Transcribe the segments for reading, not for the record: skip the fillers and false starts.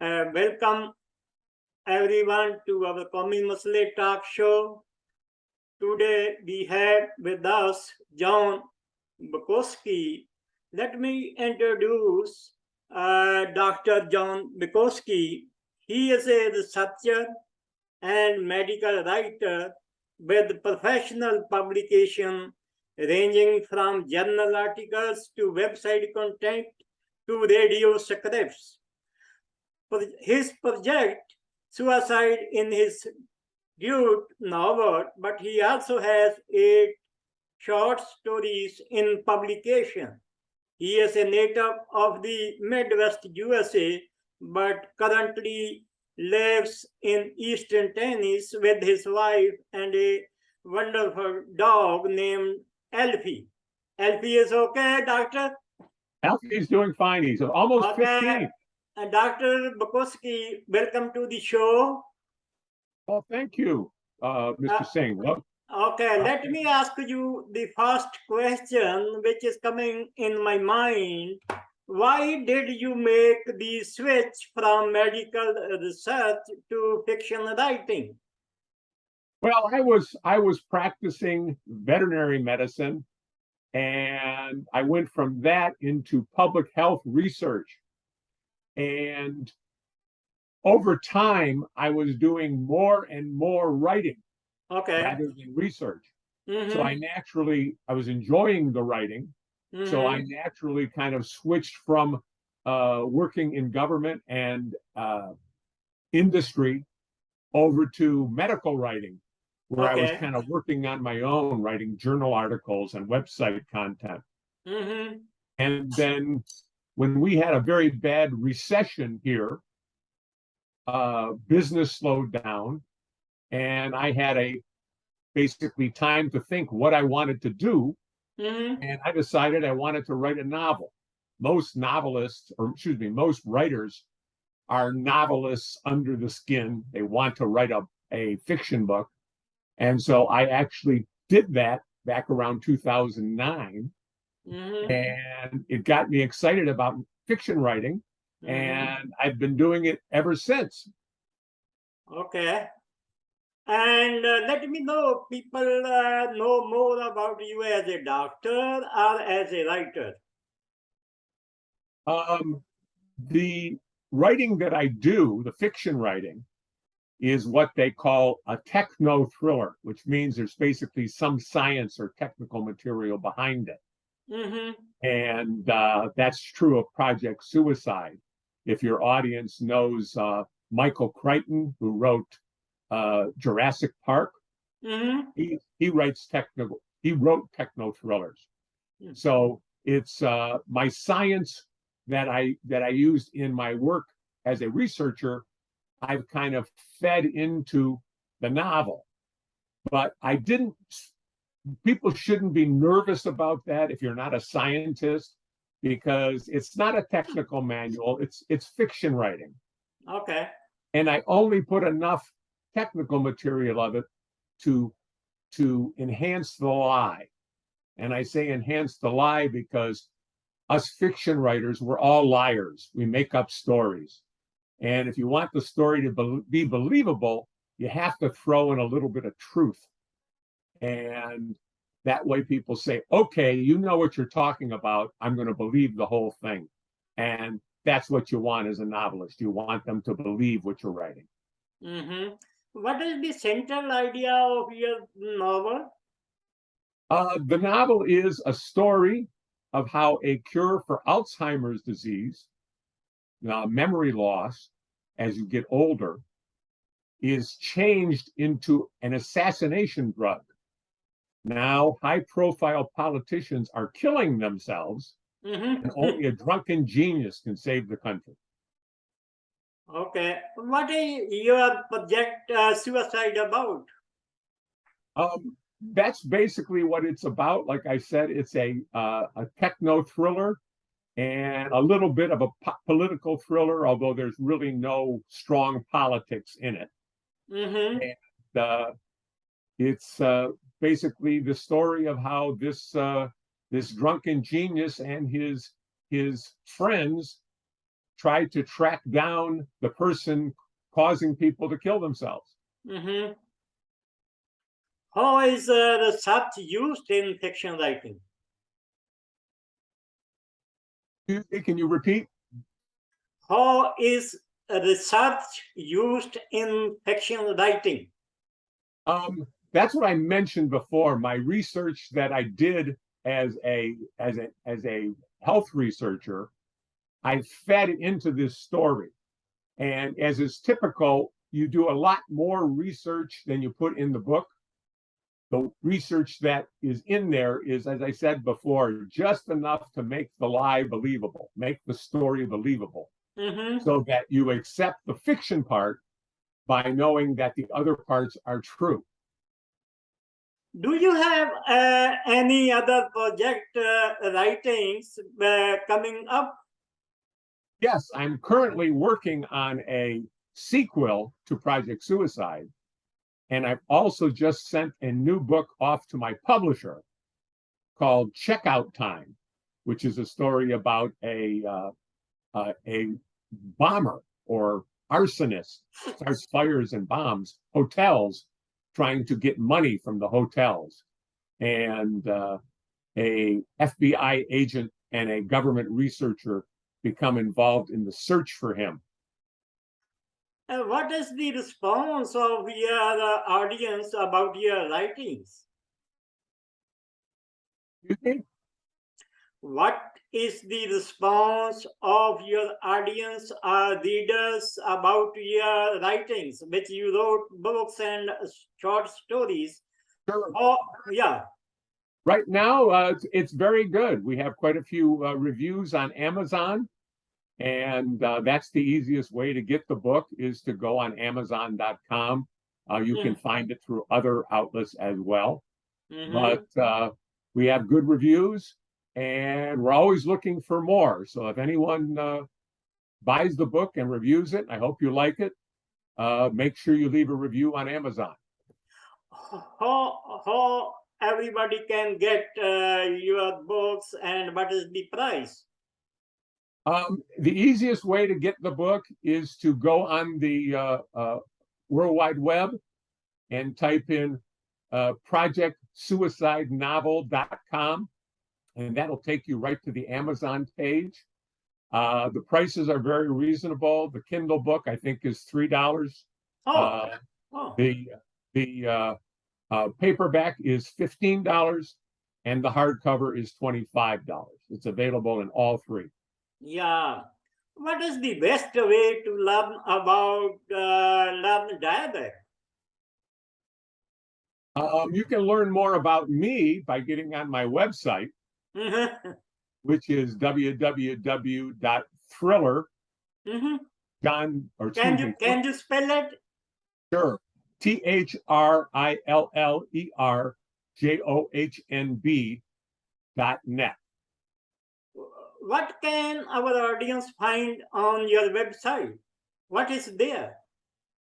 Welcome everyone to our QaumimasleyShow talk show. Today we have with us John Bukowski. Let me introduce Dr. John Bukowski. He is a researcher and medical writer with professional publication ranging from journal articles to website content to radio scripts. His project, Suicide in his Youth novel, but he also has 8 short stories in publication. He is a native of the Midwest USA, but currently lives in Eastern Tennessee with his wife and a wonderful dog named Elfie. Elfie is okay, doctor? Alfie's doing fine. He's almost 15. And Dr. Bukowski, welcome to the show. Well, thank you, Mr. Singh. Well, okay, let me ask you the first question, which is coming in my mind. Why did you make the switch from medical research to fiction writing? Well, I was practicing veterinary medicine, and I went from that into public health research. And over time, I was doing more and more writing rather than research. So I was enjoying the writing. So I naturally kind of switched from working in government and industry over to medical writing, where I was kind of working on my own, writing journal articles and website content. And then when we had a very bad recession here, business slowed down, and I had basically time to think what I wanted to do. And I decided I wanted to write a novel. Most writers are novelists under the skin. They want to write a fiction book. And so I actually did that back around 2009. And it got me excited about fiction writing. And I've been doing it ever since. Okay. And let me know, people know more about you as a doctor or as a writer? The writing that I do, the fiction writing, is what they call a techno-thriller, which means there's basically some science or technical material behind it. And that's true of Project Suicide. If your audience knows Michael Crichton, who wrote Jurassic Park, he wrote techno thrillers. So it's my science that I used in my work as a researcher. I've kind of fed into the novel, but people shouldn't be nervous about that if you're not a scientist, because it's not a technical manual. It's fiction writing. Okay. And I only put enough technical material of it to enhance the lie. And I say enhance the lie because us fiction writers, we're all liars. We make up stories. And if you want the story to be believable, you have to throw in a little bit of truth. And that way people say, okay, you know what you're talking about. I'm going to believe the whole thing. And that's what you want as a novelist. You want them to believe what you're writing. What is the central idea of your novel? The novel is a story of how a cure for Alzheimer's disease, memory loss as you get older, is changed into an assassination drug. Now, high-profile politicians are killing themselves, and only a drunken genius can save the country. Okay. What is your project Suicide about? That's basically what it's about. Like I said, it's a techno thriller and a little bit of a political thriller, although there's really no strong politics in it. And it's basically the story of how this drunken genius and his friends try to track down the person causing people to kill themselves. Mm-hmm. How is research used in fiction writing? Can you repeat? How is research used in fiction writing? That's what I mentioned before. My research that I did as a health researcher, I fed into this story. And as is typical, you do a lot more research than you put in the book. The research that is in there is, as I said before, just enough to make the lie believable, make the story believable, Mm-hmm. so that you accept the fiction part by knowing that the other parts are true. Do you have any other project writings coming up? Yes, I'm currently working on a sequel to Project Suicide. And I've also just sent a new book off to my publisher called Checkout Time, which is a story about a bomber or arsonist starts fires and bombs hotels, trying to get money from the hotels. And a FBI agent and a government researcher become involved in the search for him. What is the response of your audience about your writings? You think? What is the response of your audience or readers about your writings, which you wrote books and short stories? Sure. Oh, yeah. Right now, it's very good. We have quite a few reviews on Amazon, and that's the easiest way to get the book is to go on Amazon.com. You can find it through other outlets as well. Mm-hmm. But we have good reviews, and we're always looking for more. So if anyone buys the book and reviews it, I hope you like it. Make sure you leave a review on Amazon. How everybody can get your books, and what is the price? The easiest way to get the book is to go on the World Wide Web and type in projectsuicidenovel.com, and that'll take you right to the Amazon page. The prices are very reasonable. The Kindle book, I think, is $3. The paperback is $15, and the hardcover is $25. It's available in all three. Yeah. What is the best way to learn about learn dialect? You can learn more about me by getting on my website, which is www.thriller. Can you spell it? Sure. THRILLERJOHNB.net. What can our audience find on your website? What is there?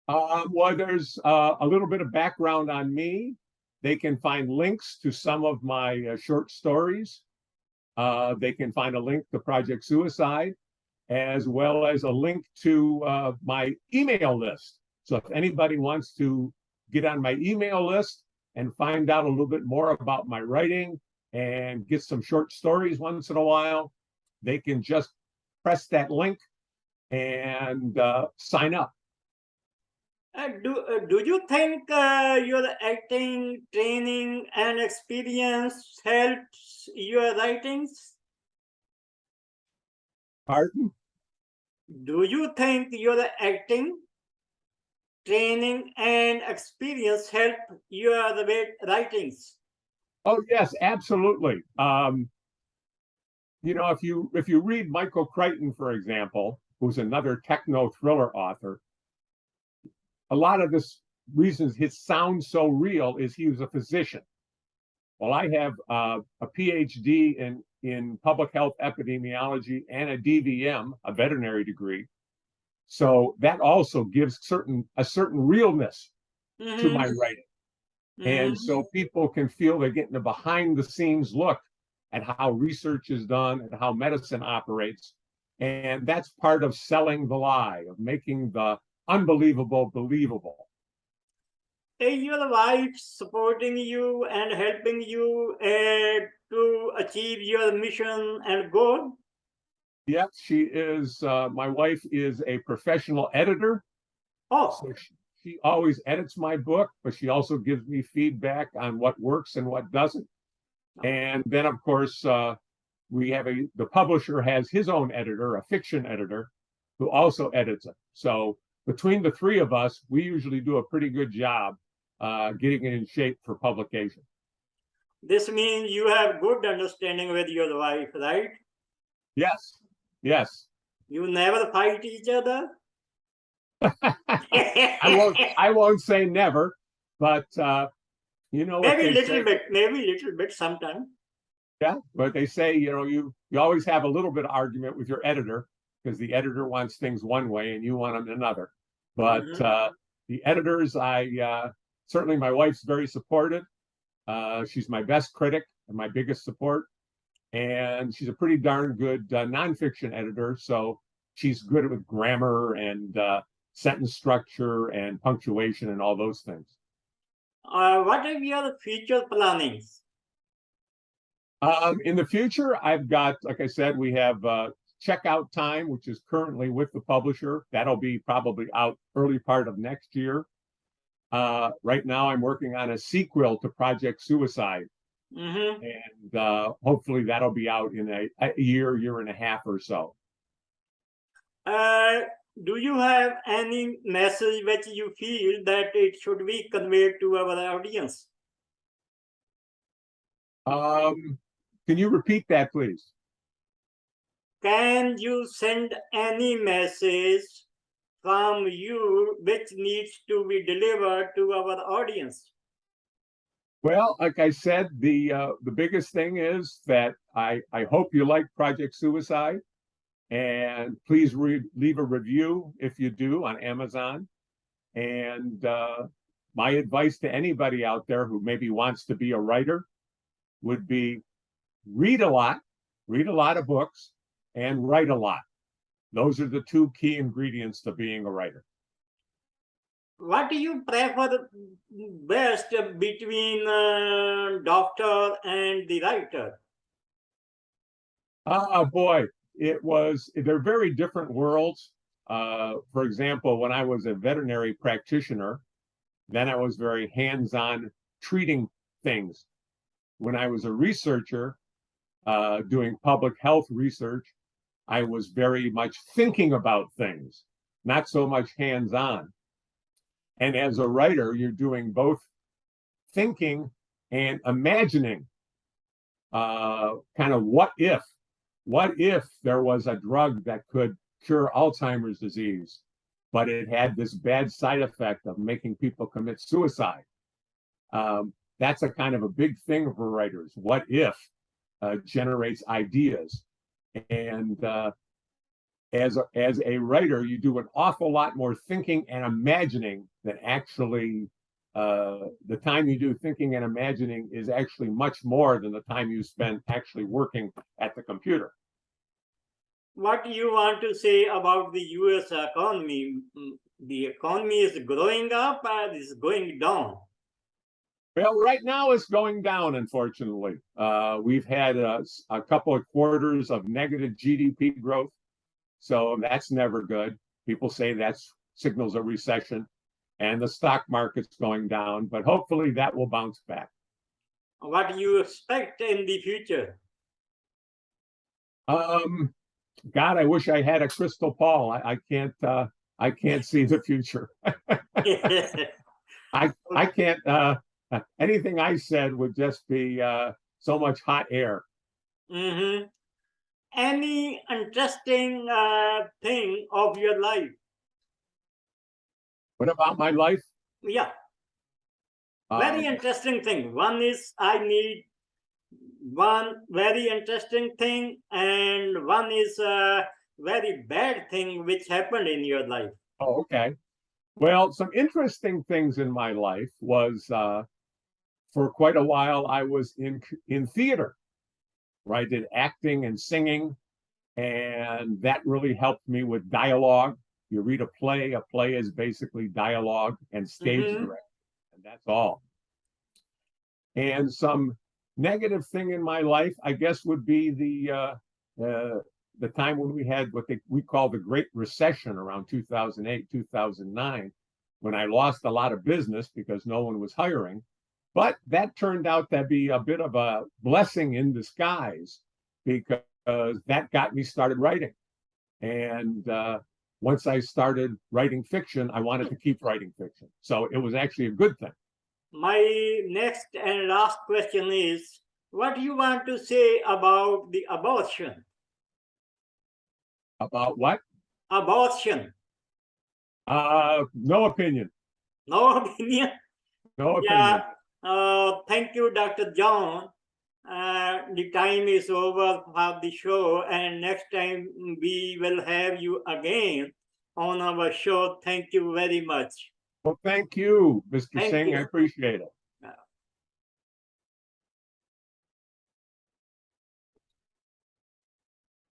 Well, there's a little bit of background on me. They can find links to some of my short stories. They can find a link to Project Suicide, as well as a link to my email list. So if anybody wants to get on my email list and find out a little bit more about my writing and get some short stories once in a while, they can just press that link and sign up. Do you think your acting training and experience helps your writings? Pardon? Do you think your acting training and experience help your writings? Oh yes, absolutely. You know, if you read Michael Crichton, for example, who's another techno thriller author, a lot of this reasons his sound so real is he was a physician. Well, I have a PhD in public health epidemiology and a DVM, a veterinary degree. So that also gives a certain realness to my writing. And so people can feel they're getting a behind the scenes look at how research is done and how medicine operates. And that's part of selling the lie, of making the unbelievable believable. Is your wife supporting you and helping you to achieve your mission and goal? Yep, she is. My wife is a professional editor. Oh, So she always edits my book, but she also gives me feedback on what works and what doesn't. And then, of course, the publisher has his own editor, a fiction editor, who also edits it. So between the three of us, we usually do a pretty good job getting it in shape for publication. this means you have good understanding with your wife, right? Yes, yes. You never fight each other? I won't say never, but you know what Maybe they say. maybe little bit sometime. Yeah, but they say, you always have a little bit of argument with your editor because the editor wants things one way and you want them another. But the editors, certainly my wife's very supportive. She's my best critic and my biggest support. And she's a pretty darn good nonfiction editor. So she's good with grammar and sentence structure and punctuation and all those things. What are your future plannings? In the future, I've got, like I said, we have Checkout Time, which is currently with the publisher. That'll be probably out early part of next year. Right now, I'm working on a sequel to Project Suicide. And hopefully that'll be out in a year and a half or so. Do you have any message which you feel that it should be conveyed to our audience? Can you repeat that, please? Can you send any message from you which needs to be delivered to our audience? Well, like I said, the biggest thing is that I hope you like Project Suicide, and please leave a review if you do on Amazon. And my advice to anybody out there who maybe wants to be a writer would be read a lot of books, and write a lot. Those are the two key ingredients to being a writer. What do you prefer best between doctor and the writer? Boy, they're very different worlds. For example, when I was a veterinary practitioner, then I was very hands-on treating things. When I was a researcher, doing public health research, I was very much thinking about things, not so much hands-on. And as a writer, you're doing both thinking and imagining, kind of what if there was a drug that could cure Alzheimer's disease, but it had this bad side effect of making people commit suicide. That's a kind of a big thing for writers. What if generates ideas. And as a writer, you do an awful lot more thinking and imagining than actually the time you do thinking and imagining is actually much more than the time you spend actually working at the computer. What do you want to say about the US economy? The economy is growing up and is going down. Well, right now it's going down, unfortunately. We've had a couple of quarters of negative GDP growth, so that's never good. People say that signals a recession, and the stock market's going down, but hopefully that will bounce back. What do you expect in the future? God, I wish I had a crystal ball. I can't see the future. I can't. Anything I said would just be so much hot air. Any interesting thing of your life? What about my life? Yeah. Very interesting thing. One is I need one very interesting thing, and one is a very bad thing which happened in your life. Oh, okay. Well, some interesting things in my life was for quite a while I was in theater, where I did acting and singing, And that really helped me with dialogue. You read a play is basically dialogue and stage direction, and that's all. And some negative thing in my life, I guess, would be the time when we had what we call the Great Recession around 2008, 2009, when I lost a lot of business because no one was hiring. But that turned out to be a bit of a blessing in disguise, because that got me started writing. And once I started writing fiction, I wanted to keep writing fiction. So it was actually a good thing. My next and last question is, what do you want to say about the abortion? About what? Abortion. No opinion. No opinion? No opinion. Yeah. Thank you, Dr. John. The time is over for the show, and next time we will have you again on our show. Thank you very much. Well, thank you, Mr. Thank Singh. you. I appreciate it.